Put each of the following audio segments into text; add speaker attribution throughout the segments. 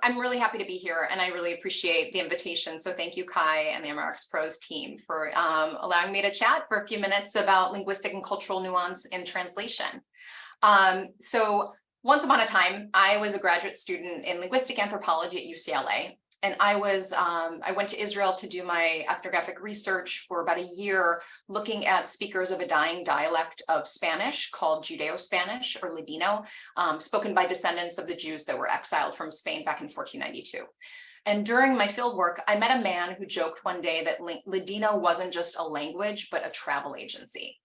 Speaker 1: I'm really happy to be here, and I really appreciate the invitation. So thank you, Kai, and the MRxPros team for allowing me to chat for a few minutes about linguistic and cultural nuance in translation. So once upon a time, I was a graduate student in linguistic anthropology at UCLA. And I went to Israel to do my ethnographic research for about a year, looking at speakers of a dying dialect of Spanish called Judeo-Spanish or Ladino, spoken by descendants of the Jews that were exiled from Spain back in 1492. And during my fieldwork, I met a man who joked one day that Ladino wasn't just a language, but a travel agency.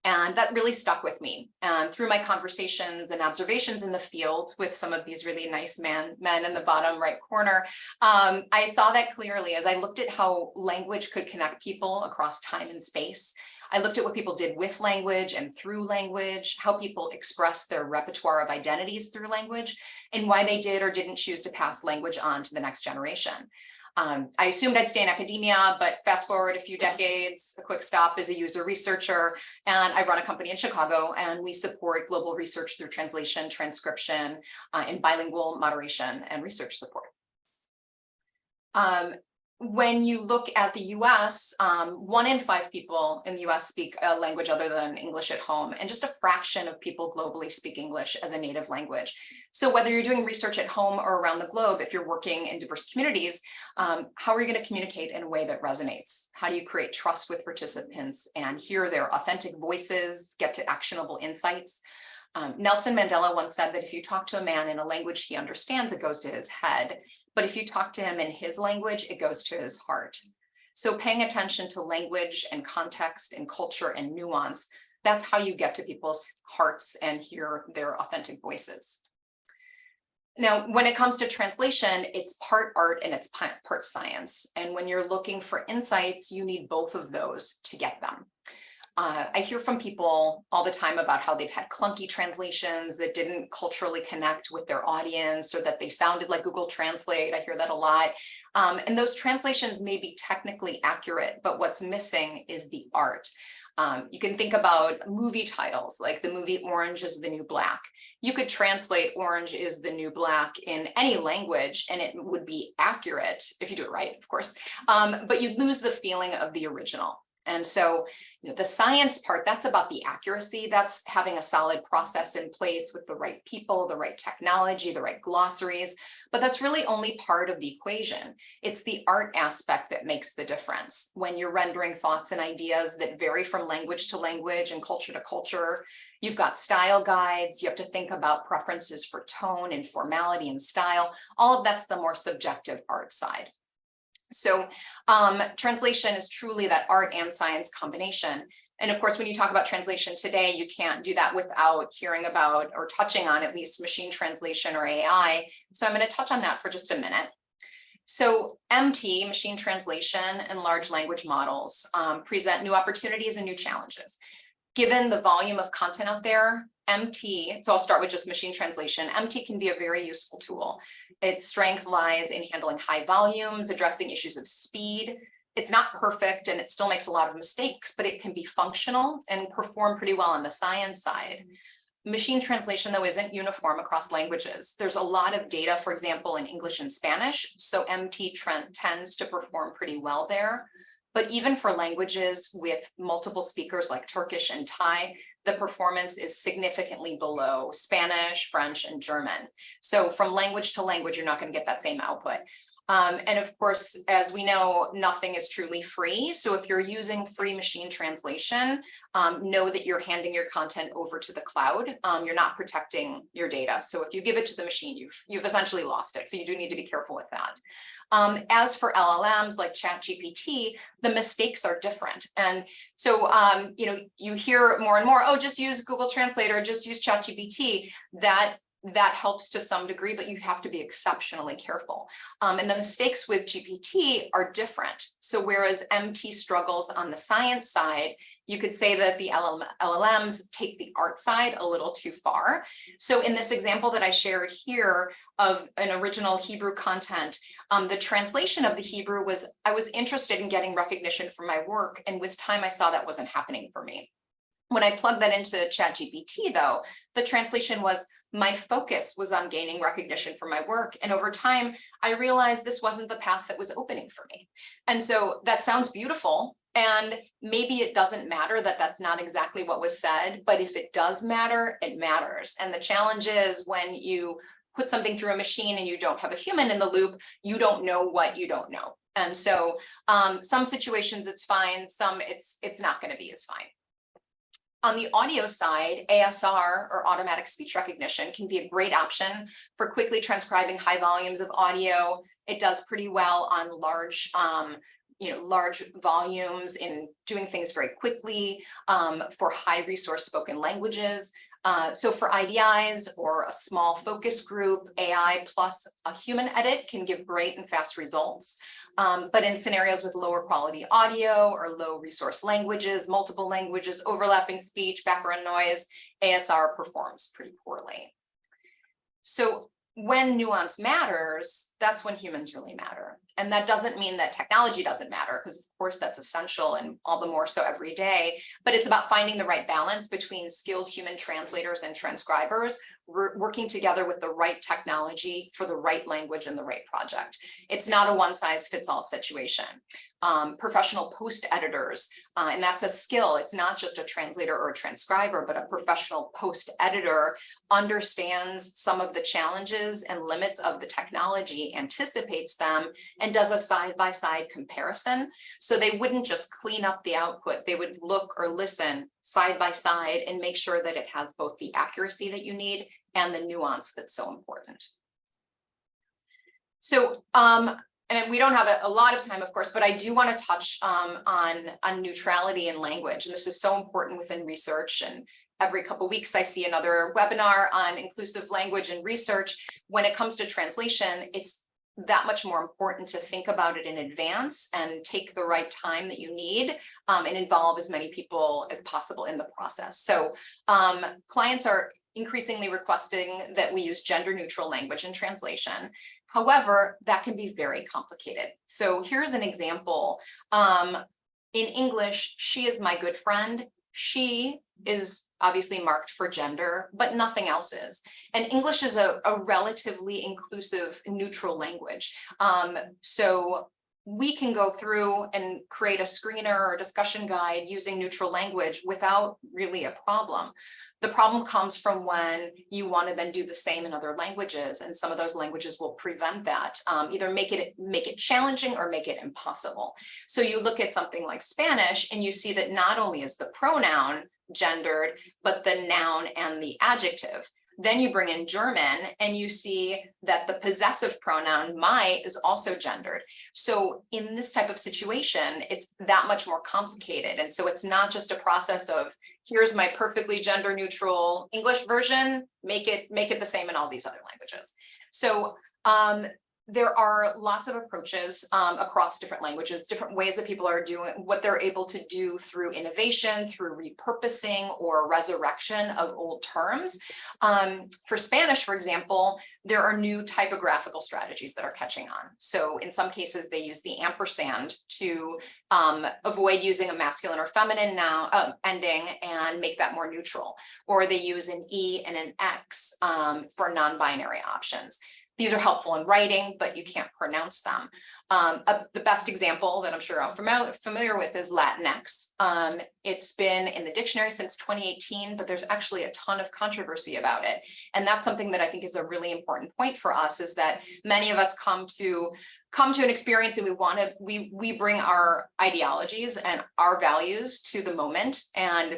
Speaker 1: And that really stuck with me. And through my conversations and observations in the field with some of these really nice men in the bottom right corner, I saw that clearly as I looked at how language could connect people across time and space. I looked at what people did with language and through language, how people express their repertoire of identities through language, and why they did or didn't choose to pass language on to the next generation. I assumed I'd stay in academia, but fast forward a few decades, a quick stop as a user researcher, and I run a company in Chicago, and we support global research through translation, transcription, and bilingual moderation and research support. When you look at the US, 1 in 5 people in the US speak a language other than English at home, and just a fraction of people globally speak English as a native language. So whether you're doing research at home or around the globe, if you're working in diverse communities, how are you going to communicate in a way that resonates? How do you create trust with participants and hear their authentic voices, get to actionable insights? Nelson Mandela once said that if you talk to a man in a language he understands, it goes to his head. But if you talk to him in his language, it goes to his heart. So paying attention to language and context and culture and nuance, that's how you get to people's hearts and hear their authentic voices. Now, when it comes to translation, it's part art and it's part science. And when you're looking for insights, you need both of those to get them. I hear from people all the time about how they've had clunky translations that didn't culturally connect with their audience, or that they sounded like Google Translate. I hear that a lot. And those translations may be technically accurate, but what's missing is the art. You can think about movie titles like the movie Orange is the New Black. You could translate Orange is the New Black in any language and it would be accurate if you do it right, of course, but you lose the feeling of the original. And so, the science part, that's about the accuracy. That's having a solid process in place with the right people, the right technology, the right glossaries. But that's really only part of the equation. It's the art aspect that makes the difference. When you're rendering thoughts and ideas that vary from language to language and culture to culture, you've got style guides. You have to think about preferences for tone and formality and style. All of that's the more subjective art side. So translation is truly that art and science combination. And of course, when you talk about translation today, you can't do that without hearing about or touching on at least machine translation or AI. So I'm going to touch on that for just a minute. So MT, machine translation, and large language models present new opportunities and new challenges. Given the volume of content out there, MT, so I'll start with just machine translation. MT can be a very useful tool. Its strength lies in handling high volumes, addressing issues of speed. It's not perfect and it still makes a lot of mistakes, but it can be functional and perform pretty well on the science side. Machine translation, though, isn't uniform across languages. There's a lot of data, for example, in English and Spanish, so MT tends to perform pretty well there. But even for languages with multiple speakers like Turkish and Thai, the performance is significantly below Spanish, French, and German. So from language to language, you're not going to get that same output. And of course, as we know, nothing is truly free. So if you're using free machine translation, know that you're handing your content over to the cloud. You're not protecting your data. So if you give it to the machine, you've essentially lost it. So you do need to be careful with that. As for LLMs like ChatGPT, the mistakes are different. And so, you hear more and more, oh, just use Google Translate or just use ChatGPT. That helps to some degree, but you have to be exceptionally careful. And the mistakes with GPT are different. So whereas MT struggles on the science side, you could say that the LLMs take the art side a little too far. So in this example that I shared here of an original Hebrew content, the translation of the Hebrew I was interested in getting recognition for my work. And with time, I saw that wasn't happening for me. When I plugged that into ChatGPT, though, the translation was my focus was on gaining recognition for my work. And over time, I realized this wasn't the path that was opening for me. And so that sounds beautiful. And maybe it doesn't matter that that's not exactly what was said, but if it does matter, it matters. And the challenge is when you put something through a machine and you don't have a human in the loop, you don't know what you don't know. And so some situations it's fine, some it's not going to be as fine. On the audio side, ASR, or automatic speech recognition, can be a great option for quickly transcribing high volumes of audio. It does pretty well on large volumes in doing things very quickly for high resource spoken languages. So for IDIs or a small focus group, AI plus a human edit can give great and fast results. But in scenarios with lower quality audio or low resource languages, multiple languages, overlapping speech, background noise, ASR performs pretty poorly. So when nuance matters, that's when humans really matter. And that doesn't mean that technology doesn't matter, because of course that's essential and all the more so every day, but it's about finding the right balance between skilled human translators and transcribers working together with the right technology for the right language and the right project. It's not a one size fits all situation. Professional post editors, and that's a skill. It's not just a translator or a transcriber, but a professional post editor understands some of the challenges and limits of the technology, anticipates them, and does a side-by-side comparison. So they wouldn't just clean up the output. They would look or listen side by side and make sure that it has both the accuracy that you need and the nuance that's so important. So, and we don't have a lot of time, of course, but I do want to touch on neutrality in language. And this is so important within research. And every couple of weeks, I see another webinar on inclusive language and research. When it comes to translation, it's that much more important to think about it in advance and take the right time that you need and involve as many people as possible in the process. So clients are increasingly requesting that we use gender neutral language in translation. However, that can be very complicated. So here's an example. In English, she is my good friend. She is obviously marked for gender, but nothing else is. And English is a relatively inclusive, neutral language. So we can go through and create a screener or discussion guide using neutral language without really a problem. The problem comes from when you want to then do the same in other languages, and some of those languages will prevent that, either make it challenging or make it impossible. So you look at something like Spanish and you see that not only is the pronoun gendered, but the noun and the adjective. Then you bring in German and you see that the possessive pronoun my is also gendered. So in this type of situation, it's that much more complicated. And so it's not just a process of here's my perfectly gender neutral English version, make it the same in all these other languages. So there are lots of approaches across different languages, different ways that people are doing what they're able to do through innovation, through repurposing or resurrection of old terms. For Spanish, for example, there are new typographical strategies that are catching on. So in some cases, they use the ampersand to avoid using a masculine or feminine noun ending and make that more neutral. Or they use an E and an X for non-binary options. These are helpful in writing, but you can't pronounce them. The best example that I'm sure I'm familiar with is Latinx. It's been in the dictionary since 2018, but there's actually a ton of controversy about it. And that's something that I think is a really important point for us, is that many of us come to an experience and we bring our ideologies and our values to the moment. And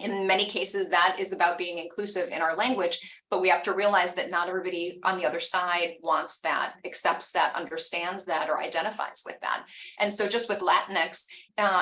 Speaker 1: in many cases, that is about being inclusive in our language, but we have to realize that not everybody on the other side wants that, accepts that, understands that, or identifies with that. And so just with Latinx,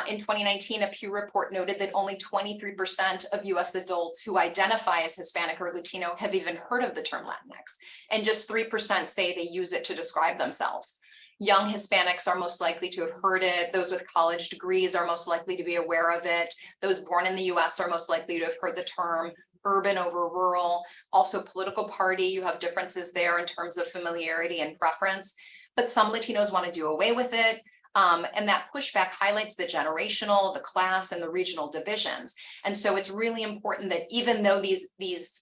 Speaker 1: in 2019, a Pew report noted that only 23% of US adults who identify as Hispanic or Latino have even heard of the term Latinx, and just 3% say they use it to describe themselves. Young Hispanics are most likely to have heard it. Those with college degrees are most likely to be aware of it. Those born in the US are most likely to have heard the term. Urban over rural. Also political party, you have differences there in terms of familiarity and preference. But some Latinos want to do away with it. And that pushback highlights the generational, the class, and the regional divisions. And so it's really important that even though these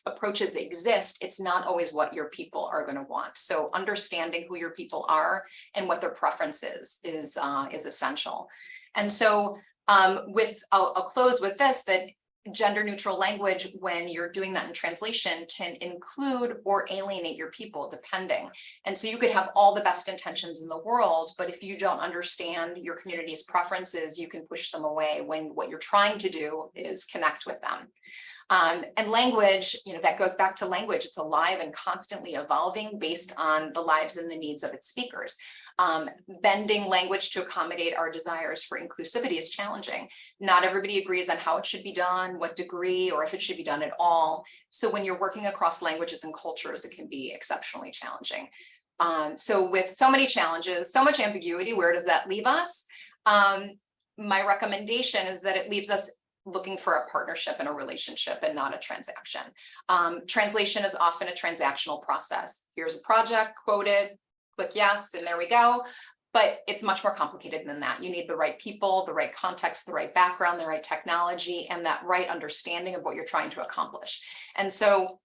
Speaker 1: approaches exist, it's not always what your people are going to want. So understanding who your people are and what their preferences is essential. And so I'll close with this, that gender neutral language, when you're doing that in translation, can include or alienate your people, depending. And so you could have all the best intentions in the world, but if you don't understand your community's preferences, you can push them away when what you're trying to do is connect with them. And language, that goes back to language. It's alive and constantly evolving based on the lives and the needs of its speakers. Bending language to accommodate our desires for inclusivity is challenging. Not everybody agrees on how it should be done, what degree, or if it should be done at all. So when you're working across languages and cultures, it can be exceptionally challenging. So with so many challenges, so much ambiguity, where does that leave us? My recommendation is that it leaves us looking for a partnership and a relationship and not a transaction. Translation is often a transactional process. Here's a project, quoted, click yes, and there we go. But it's much more complicated than that. You need the right people, the right context, the right background, the right technology, and that right understanding of what you're trying to accomplish. And so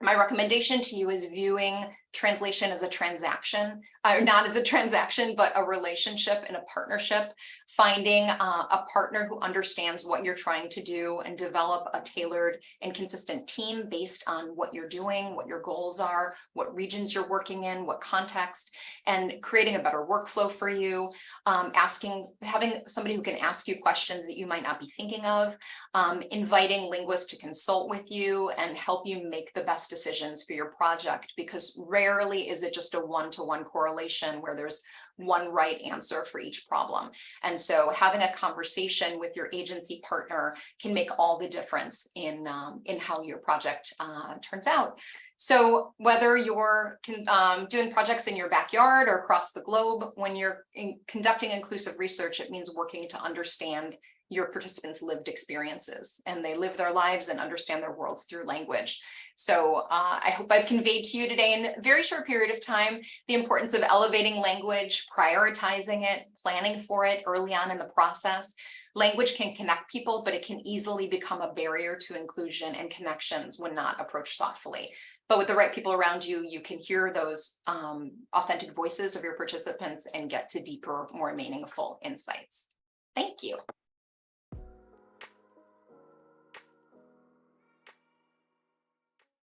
Speaker 1: my recommendation to you is viewing translation as a transaction, not as a transaction, but a relationship and a partnership, finding a partner who understands what you're trying to do and develop a tailored and consistent team based on what you're doing, what your goals are, what regions you're working in, what context, and creating a better workflow for you, having somebody who can ask you questions that you might not be thinking of, inviting linguists to consult with you and help you make the best decisions for your project, because rarely is it just a one-to-one correlation where there's one right answer for each problem. And so having a conversation with your agency partner can make all the difference in how your project turns out. So whether you're doing projects in your backyard or across the globe, when you're conducting inclusive research, it means working to understand your participants' lived experiences, and they live their lives and understand their worlds through language. So I hope I've conveyed to you today in a very short period of time the importance of elevating language, prioritizing it, planning for it early on in the process. Language can connect people, but it can easily become a barrier to inclusion and connections when not approached thoughtfully. But with the right people around you, you can hear those authentic voices of your participants and get to deeper, more meaningful insights. Thank you.